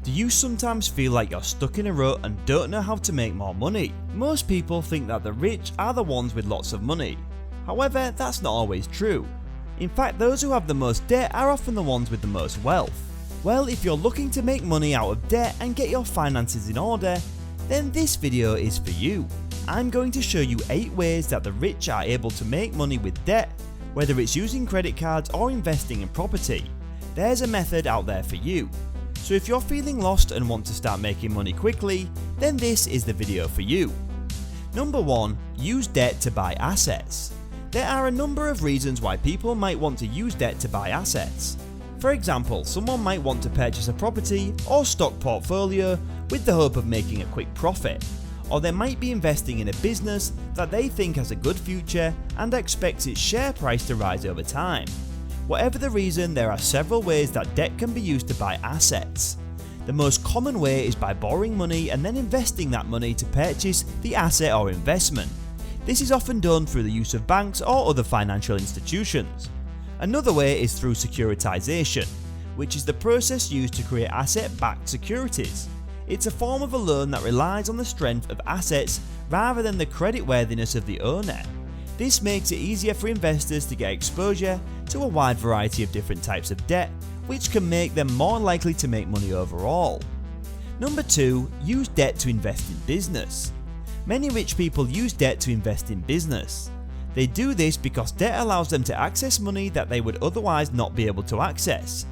Do you sometimes feel like you're stuck in a rut and don't know how to make more money? Most people think that the rich are the ones with lots of money. However, that's not always true. In fact, those who have the most debt are often the ones with the most wealth. Well, if you're looking to make money out of debt and get your finances in order, then this video is for you. I'm going to show you 8 ways that the rich are able to make money with debt, whether it's using credit cards or investing in property. There's a method out there for you. So if you're feeling lost and want to start making money quickly, then this is the video for you. Number 1. Use debt to buy assets. There are a number of reasons why people might want to use debt to buy assets. For example, someone might want to purchase a property or stock portfolio with the hope of making a quick profit. Or they might be investing in a business that they think has a good future and expects its share price to rise over time. Whatever the reason, there are several ways that debt can be used to buy assets. The most common way is by borrowing money and then investing that money to purchase the asset or investment. This is often done through the use of banks or other financial institutions. Another way is through securitization, which is the process used to create asset-backed securities. It's a form of a loan that relies on the strength of assets rather than the creditworthiness of the owner. This makes it easier for investors to get exposure to a wide variety of different types of debt, which can make them more likely to make money overall. Number 2. Use debt to invest in business. Many rich people use debt to invest in business. They do this because debt allows them to access money that they would otherwise not be able to access.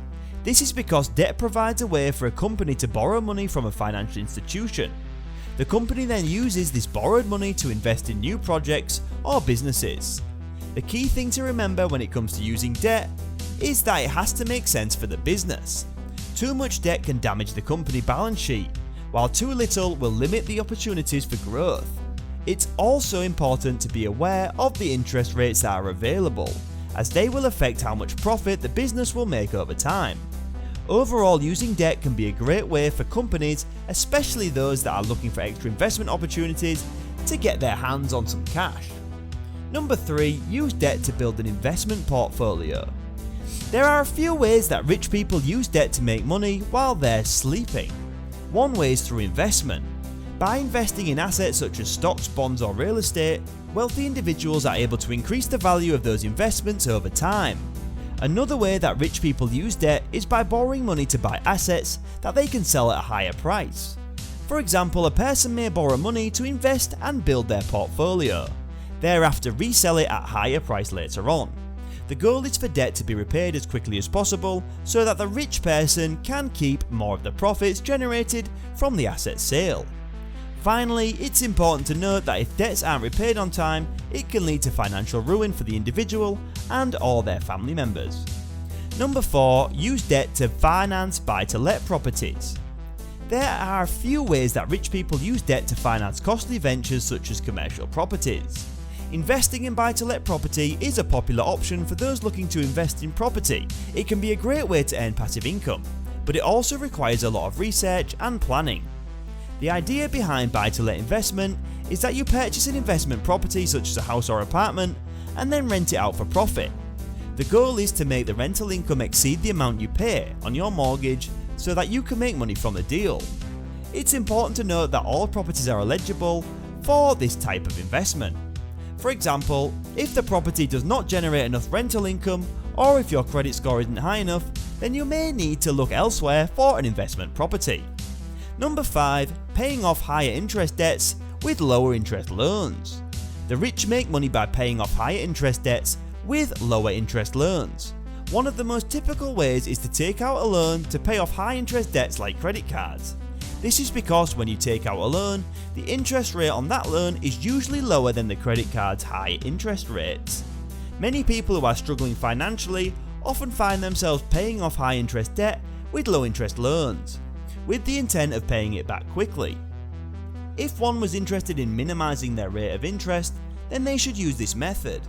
This is because debt provides a way for a company to borrow money from a financial institution. The company then uses this borrowed money to invest in new projects or businesses. The key thing to remember when it comes to using debt is that it has to make sense for the business. Too much debt can damage the company balance sheet, while too little will limit the opportunities for growth. It's also important to be aware of the interest rates that are available, as they will affect how much profit the business will make over time. Overall, using debt can be a great way for companies, especially those that are looking for extra investment opportunities, to get their hands on some cash. Number 3. Use debt to build an investment portfolio. There are a few ways that rich people use debt to make money while they're sleeping. One way is through investment. By investing in assets such as stocks, bonds or real estate, wealthy individuals are able to increase the value of those investments over time. Another way that rich people use debt is by borrowing money to buy assets that they can sell at a higher price. For example, a person may borrow money to invest and build their portfolio, thereafter resell it at a higher price later on. The goal is for debt to be repaid as quickly as possible so that the rich person can keep more of the profits generated from the asset sale. Finally, it's important to note that if debts aren't repaid on time, it can lead to financial ruin for the individual and all their family members. Number 4. Use debt to finance buy-to-let properties. There are a few ways that rich people use debt to finance costly ventures such as commercial properties. Investing in buy-to-let property is a popular option for those looking to invest in property. It can be a great way to earn passive income, but it also requires a lot of research and planning. The idea behind buy-to-let investment is that you purchase an investment property such as a house or apartment and then rent it out for profit. The goal is to make the rental income exceed the amount you pay on your mortgage so that you can make money from the deal. It's important to note that all properties are eligible for this type of investment. For example, if the property does not generate enough rental income or if your credit score isn't high enough, then you may need to look elsewhere for an investment property. Number 5. Paying off higher interest debts with lower interest loans. The rich make money by paying off higher interest debts with lower interest loans. One of the most typical ways is to take out a loan to pay off high interest debts like credit cards. This is because when you take out a loan, the interest rate on that loan is usually lower than the credit card's high interest rates. Many people who are struggling financially often find themselves paying off high interest debt with low interest loans, with the intent of paying it back quickly. If one was interested in minimizing their rate of interest, then they should use this method.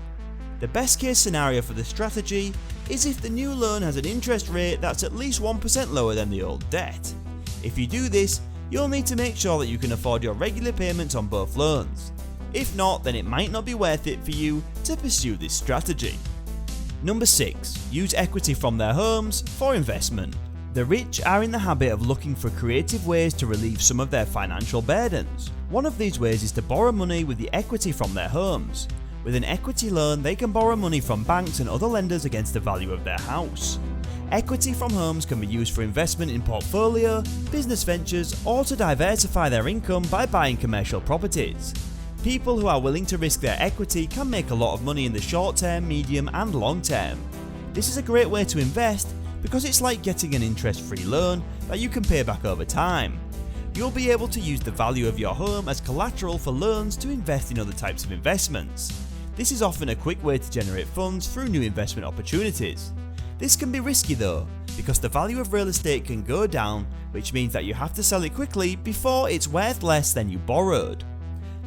The best case scenario for this strategy is if the new loan has an interest rate that's at least 1% lower than the old debt. If you do this, you'll need to make sure that you can afford your regular payments on both loans. If not, then it might not be worth it for you to pursue this strategy. Number 6. Use equity from their homes for investment. The rich are in the habit of looking for creative ways to relieve some of their financial burdens. One of these ways is to borrow money with the equity from their homes. With an equity loan, they can borrow money from banks and other lenders against the value of their house. Equity from homes can be used for investment in portfolio, business ventures, or to diversify their income by buying commercial properties. People who are willing to risk their equity can make a lot of money in the short term, medium, and long term. This is a great way to invest because it's like getting an interest-free loan that you can pay back over time. You'll be able to use the value of your home as collateral for loans to invest in other types of investments. This is often a quick way to generate funds through new investment opportunities. This can be risky though, because the value of real estate can go down, which means that you have to sell it quickly before it's worth less than you borrowed.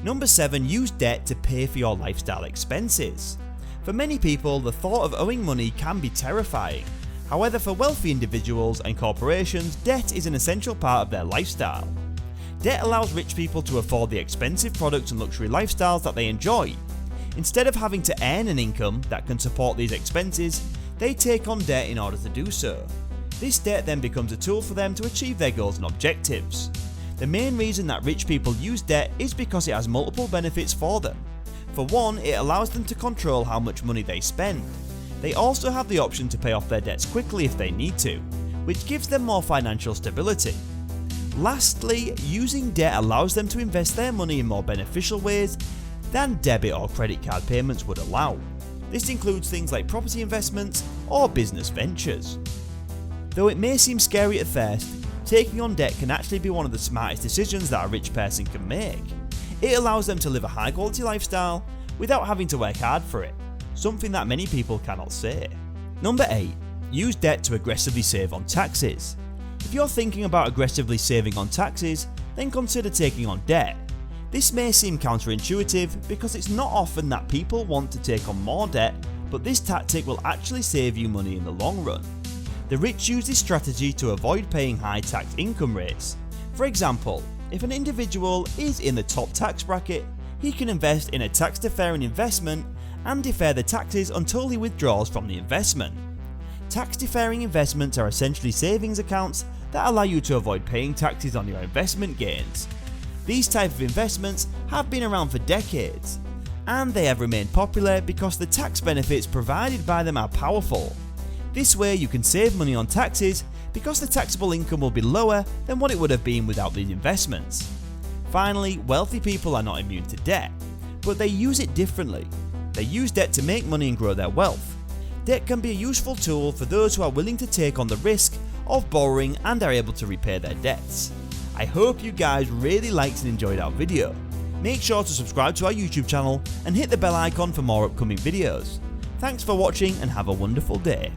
Number 7. Use debt to pay for your lifestyle expenses. For many people, the thought of owing money can be terrifying. However, for wealthy individuals and corporations, debt is an essential part of their lifestyle. Debt allows rich people to afford the expensive products and luxury lifestyles that they enjoy. Instead of having to earn an income that can support these expenses, they take on debt in order to do so. This debt then becomes a tool for them to achieve their goals and objectives. The main reason that rich people use debt is because it has multiple benefits for them. For one, it allows them to control how much money they spend. They also have the option to pay off their debts quickly if they need to, which gives them more financial stability. Lastly, using debt allows them to invest their money in more beneficial ways than debit or credit card payments would allow. This includes things like property investments or business ventures. Though it may seem scary at first, taking on debt can actually be one of the smartest decisions that a rich person can make. It allows them to live a high quality lifestyle without having to work hard for it, something that many people cannot say. Number 8. Use debt to aggressively save on taxes. If you're thinking about aggressively saving on taxes, then consider taking on debt. This may seem counterintuitive because it's not often that people want to take on more debt, but this tactic will actually save you money in the long run. The rich use this strategy to avoid paying high tax income rates. For example, if an individual is in the top tax bracket, he can invest in a tax-deferring investment and defer the taxes until he withdraws from the investment. Tax-deferring investments are essentially savings accounts that allow you to avoid paying taxes on your investment gains. These type of investments have been around for decades, and they have remained popular because the tax benefits provided by them are powerful. This way you can save money on taxes because the taxable income will be lower than what it would have been without these investments. Finally, wealthy people are not immune to debt, but they use it differently. They use debt to make money and grow their wealth. Debt can be a useful tool for those who are willing to take on the risk of borrowing and are able to repay their debts. I hope you guys really liked and enjoyed our video. Make sure to subscribe to our YouTube channel and hit the bell icon for more upcoming videos. Thanks for watching and have a wonderful day.